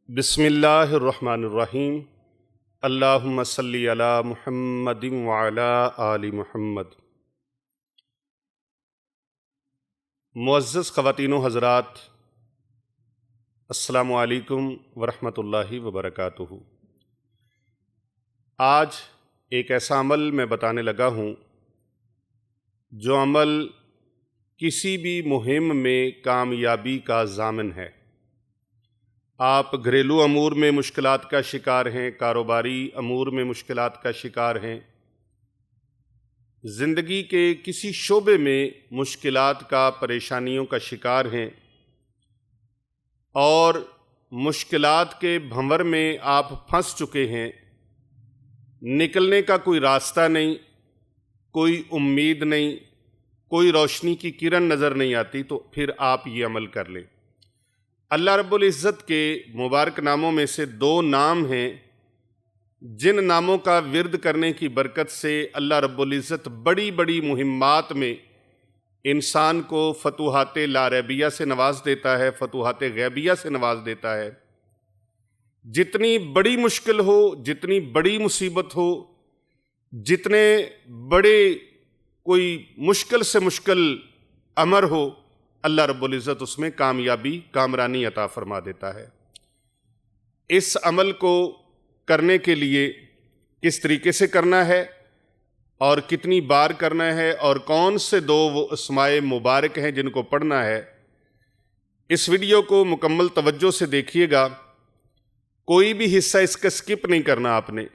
बिस्मिल्लाहिर्रहमानिर्रहीम। अल्लाहुम्मा सल्ली अला मुहम्मदिन व अला आलि मुहम्मद। मुअज़्ज़ज़ ख़वातीनो हज़रात, अस्सलामु अलैकुम व रहमतुल्लाहि व बरकातुहू। आज एक ऐसा अमल मैं बताने लगा हूँ जो अमल किसी भी मुहिम में कामयाबी का ज़ामिन है। आप घरेलू अमूर में मुश्किलात का शिकार हैं, कारोबारी अमूर में मुश्किलात का शिकार हैं, ज़िंदगी के किसी शोबे में मुश्किलात का, परेशानियों का शिकार हैं और मुश्किलात के भंवर में आप फंस चुके हैं। निकलने का कोई रास्ता नहीं, कोई उम्मीद नहीं, कोई रोशनी की किरण नज़र नहीं आती, तो फिर आप ये अमल कर लें। अल्लाह रब्बुल इज़्ज़त के मुबारक नामों में से दो नाम हैं जिन नामों का विर्द करने की बरकत से अल्लाह रब्बुल इज़्ज़त बड़ी बड़ी मुहिम्मात में इंसान को फतूहात लारैबिया से नवाज देता है, फतूहात गैबिया से नवाज देता है। जितनी बड़ी मुश्किल हो, जितनी बड़ी मुसीबत हो, जितने बड़े कोई मुश्किल से मुश्किल अमर हो, अल्लाह रब्बुल इज़्ज़त उसमें कामयाबी, कामरानी अता फरमा देता है। इस अमल को करने के लिए किस तरीके से करना है और कितनी बार करना है और कौन से दो वो अस्माए मुबारक हैं जिनको पढ़ना है, इस वीडियो को मुकम्मल तवज्जो से देखिएगा। कोई भी हिस्सा इसका स्किप नहीं करना आपने,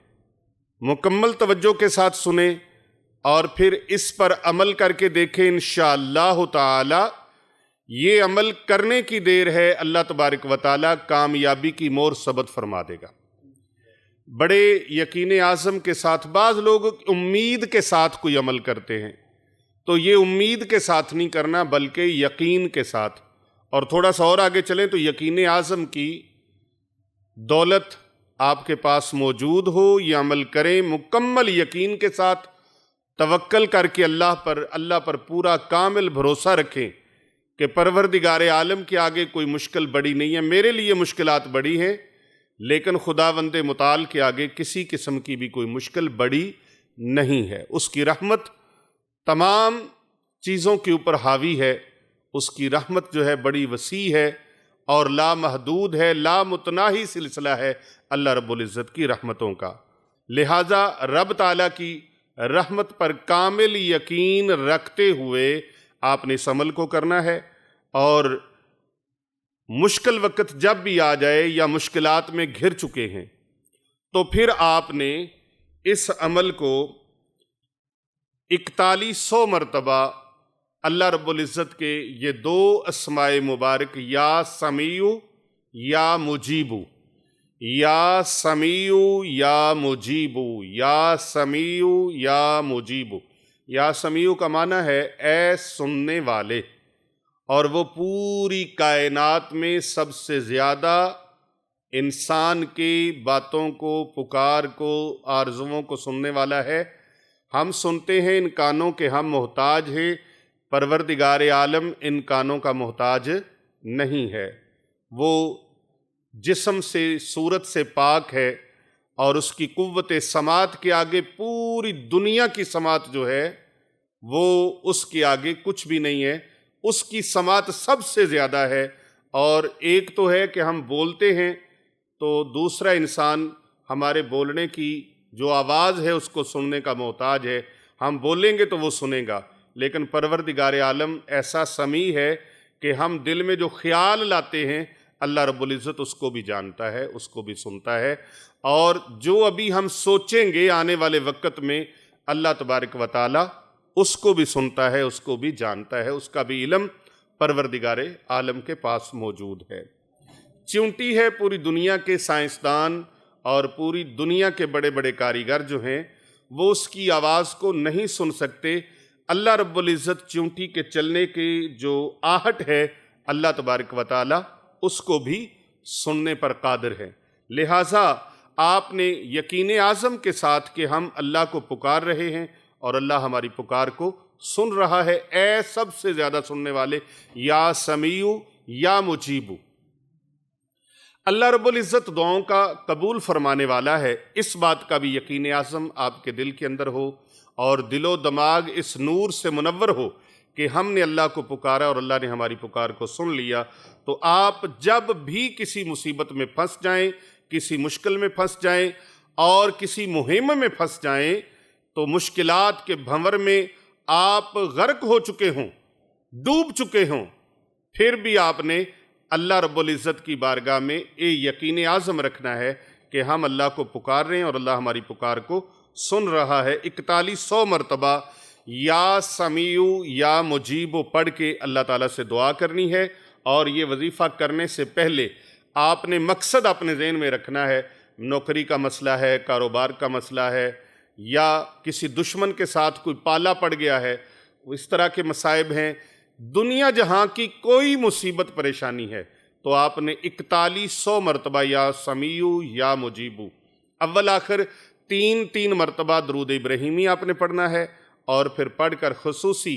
मुकम्मल तवज्जो के साथ सुने और फिर इस पर अमल करके देखें। इंशाअल्लाह ताला ये अमल करने की देर है, अल्लाह तबारक व तआला कामयाबी की मोहर सबत फरमा देगा। बड़े यकीन आज़म के साथ, बाज़ लोग उम्मीद के साथ कोई अमल करते हैं, तो ये उम्मीद के साथ नहीं करना बल्कि यकीन के साथ। और थोड़ा सा और आगे चलें तो यकीन आज़म की दौलत आपके पास मौजूद हो, ये अमल करें मुकम्मल यकीन के साथ, तवक्कल करके अल्लाह पर पूरा कामिल भरोसा रखें कि परवरदिगार आलम के आगे कोई मुश्किल बड़ी नहीं है। मेरे लिए मुश्किलात बड़ी हैं, लेकिन खुदावंद मुताल के आगे किसी किस्म की भी कोई मुश्किल बड़ी नहीं है। उसकी रहमत तमाम चीज़ों के ऊपर हावी है, उसकी रहमत जो है बड़ी वसी है और लामहदूद है, लामुतनाही सिलसिला है अल्लाह रब्बुल इज़्ज़त की रहमतों का। लिहाजा रब ताला की रहमत पर कामिल यकीन रखते हुए आपने इस अमल को करना है। और मुश्किल वक्त जब भी आ जाए या मुश्किलात में घिर चुके हैं, तो फिर आपने इस अमल को 4100 मरतबा अल्लाह रब्बुल इज़्ज़त के ये दो अस्माए मुबारक, या समीउ या मुजीबू, या समीउ या मुजीबू, या समीउ या मुजीबू। या समीउ का माना है ए सुनने वाले, और वो पूरी कायनात में सबसे ज़्यादा इंसान की बातों को, पुकार को, आरज़ुओं को सुनने वाला है। हम सुनते हैं, इन कानों के हम मोहताज हैं, परवरदिगार आलम इन कानों का मोहताज नहीं है। वो जिस्म से, सूरत से पाक है और उसकी कुव्वत समात के आगे पूरी दुनिया की समात जो है वो उसके आगे कुछ भी नहीं है। उसकी समात सबसे ज़्यादा है। और एक तो है कि हम बोलते हैं तो दूसरा इंसान हमारे बोलने की जो आवाज़ है उसको सुनने का मोहताज है। हम बोलेंगे तो वो सुनेगा, लेकिन परवरदिगार आलम ऐसा समी है कि हम दिल में जो ख्याल लाते हैं अल्लाह रब्बुल इज़्ज़त उसको भी जानता है, उसको भी सुनता है। और जो अभी हम सोचेंगे आने वाले वक्त में, अल्लाह तबारक व तआला उसको भी सुनता है, उसको भी जानता है, उसका भी इल्म परवरदिगार आलम के पास मौजूद है। चिंटी है पूरी दुनिया के साइंसदान और पूरी दुनिया के बड़े बड़े कारीगर जो हैं वो उसकी आवाज़ को नहीं सुन सकते। अल्लाह रब्बुल इज़्ज़त चिंटी के चलने की जो आहट है अल्लाह तबारक व तआला उसको भी सुनने पर कादिर है। लिहाजा आपने यकीन आज़म के साथ कि हम अल्लाह को पुकार रहे हैं और अल्लाह हमारी पुकार को सुन रहा है, ए सबसे ज़्यादा सुनने वाले, या समीउ या मुजीबू। अल्लाह रब्बुल इज़्ज़त दुआओं का कबूल फरमाने वाला है, इस बात का भी यकीन आज़म आपके दिल के अंदर हो और दिलो दिमाग इस नूर से मुनव्वर हो कि हमने अल्लाह को पुकारा और अल्लाह ने हमारी पुकार को सुन लिया। तो आप जब भी किसी मुसीबत में फंस जाएं, किसी मुश्किल में फंस जाएं और किसी मुहिम में फंस जाएं, तो मुश्किलात के भंवर में आप गर्क हो चुके हों, डूब चुके हों, फिर भी आपने अल्लाह रब्बुल इज़्ज़त की बारगाह में ये यकीन आज़म रखना है कि हम अल्लाह को पुकार रहे हैं और अल्लाह हमारी पुकार को सुन रहा है। 4100 मरतबा या समीउ या मुजीबु पढ़ के अल्लाह ताला से दुआ करनी है। और ये वजीफ़ा करने से पहले आपने मकसद अपने ज़हन में रखना है। नौकरी का मसला है, कारोबार का मसला है, या किसी दुश्मन के साथ कोई पाला पड़ गया है, इस तरह के मसाइब हैं, दुनिया जहां की कोई मुसीबत परेशानी है, तो आपने 4100 मरतबा या समीउ या मुजीबू अव्वल आखिर 3-3 मरतबा दरूद इब्राहीमी आपने पढ़ना है। और फिर पढ़कर खुसूसी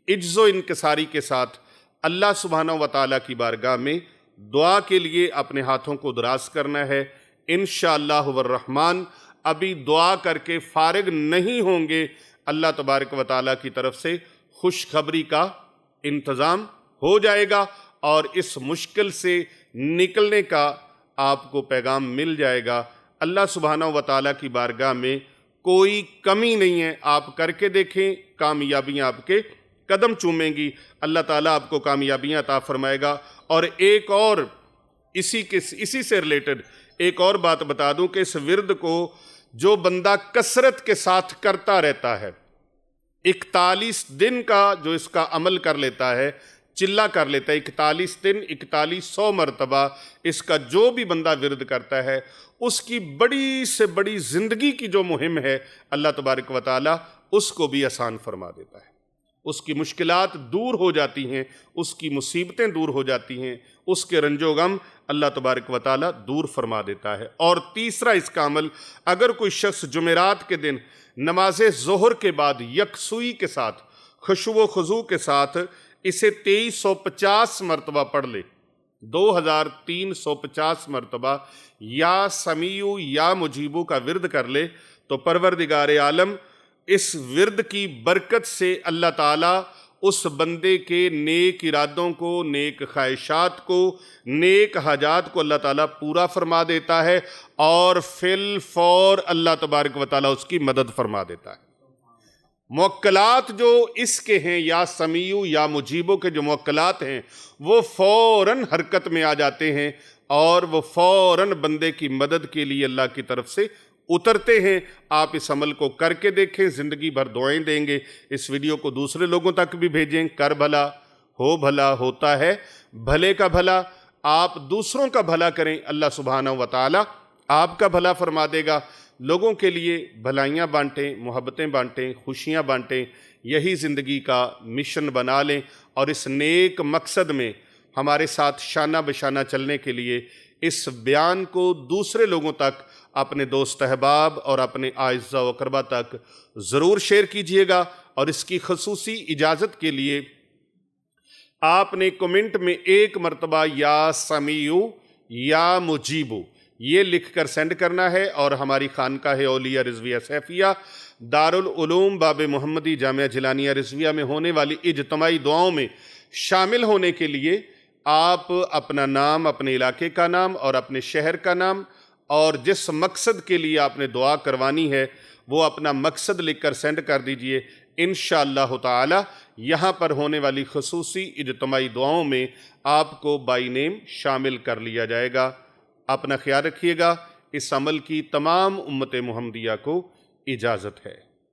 इज्ज़ो इनकिसारी के साथ अल्लाह सुब्हानहू व तआला की बारगाह में दुआ के लिए अपने हाथों को दराज करना है। इंशाअल्लाह वर्रहमान अभी दुआ करके फारिग नहीं होंगे, अल्लाह तबारक व तआला की तरफ से खुशखबरी का इंतज़ाम हो जाएगा और इस मुश्किल से निकलने का आपको पैगाम मिल जाएगा। अल्लाह सुब्हानहू व तआला की बारगाह में कोई कमी नहीं है, आप करके देखें, कामयाबियाँ आपके कदम चूमेंगी, अल्लाह ताला आपको कामयाबियाँ अता फरमाएगा। और एक और इसी से रिलेटेड एक और बात बता दूं कि इस विर्द को जो बंदा कसरत के साथ करता रहता है, 41 दिन का जो इसका अमल कर लेता है, चिल्ला कर लेता है, 41 दिन 4100 मरतबा इसका जो भी बंदा विर्द करता है, उसकी बड़ी से बड़ी ज़िंदगी की जो मुहिम है अल्लाह तबारक व तआला उसको भी आसान फरमा देता है। उसकी मुश्किलात दूर हो जाती हैं, उसकी मुसीबतें दूर हो जाती हैं, उसके रंजो गम अल्लाह तबारक व तआला दूर फरमा देता है। और तीसरा इसका अमल, अगर कोई शख्स जुमेरात के दिन नमाज ज़ोहर के बाद यकसुई के साथ, खुशू व खुजू के साथ इसे 2350 मरतबा पढ़ ले, 2350 मरतबा या समीउ या मुजीबू का विर्द कर ले, तो परवरदिगार आलम इस विर्द की बरकत से अल्लाह ताला उस बंदे के नेक इरादों को, नेक ख्वाहिशात को, नेक हाजात को अल्लाह ताला पूरा फरमा देता है और फिल फौर अल्लाह तबारक व तआला उसकी मदद फरमा देता है। मुवक्कलात जो इसके हैं, या समीउ या मुजीबों के जो मुवक्कलात हैं, वो फ़ौरन हरकत में आ जाते हैं और वो फ़ौरन बंदे की मदद के लिए अल्लाह की तरफ से उतरते हैं। आप इस अमल को करके देखें, ज़िंदगी भर दुआएं देंगे। इस वीडियो को दूसरे लोगों तक भी भेजें। कर भला हो भला होता है भले का भला, आप दूसरों का भला करें, अल्लाह सुब्हानहू व तआला आपका भला फरमा देगा। लोगों के लिए भलाइयाँ बांटें, मोहब्बतें बांटें, खुशियाँ बांटें, यही ज़िंदगी का मिशन बना लें और इस नेक मकसद में हमारे साथ शाना बशाना चलने के लिए इस बयान को दूसरे लोगों तक, अपने दोस्त अहबाब और अपने आइज़ा व अक़रबा तक ज़रूर शेयर कीजिएगा। और इसकी खसूसी इजाज़त के लिए आपने कमेंट में एक मरतबा या समीउ या मुजीबू ये लिख कर सेंड करना है। और हमारी खानकाह औलिया रिज़विया सैफिया दारुल उलूम बाब मोहम्मदी जामिया जिलानिया रिज़विया में होने वाली इज्तिमाई दुआओं में शामिल होने के लिए आप अपना नाम, अपने इलाके का नाम और अपने शहर का नाम और जिस मकसद के लिए आपने दुआ करवानी है वो अपना मकसद लिखकर सेंड कर दीजिए। इंशाअल्लाह ताला यहाँ पर होने वाली खसूसी इज्तिमाई दुआओं में आपको बाई नेम शामिल कर लिया जाएगा। अपना ख्याल रखिएगा। इस अमल की तमाम उम्मत मुहम्मदिया को इजाज़त है।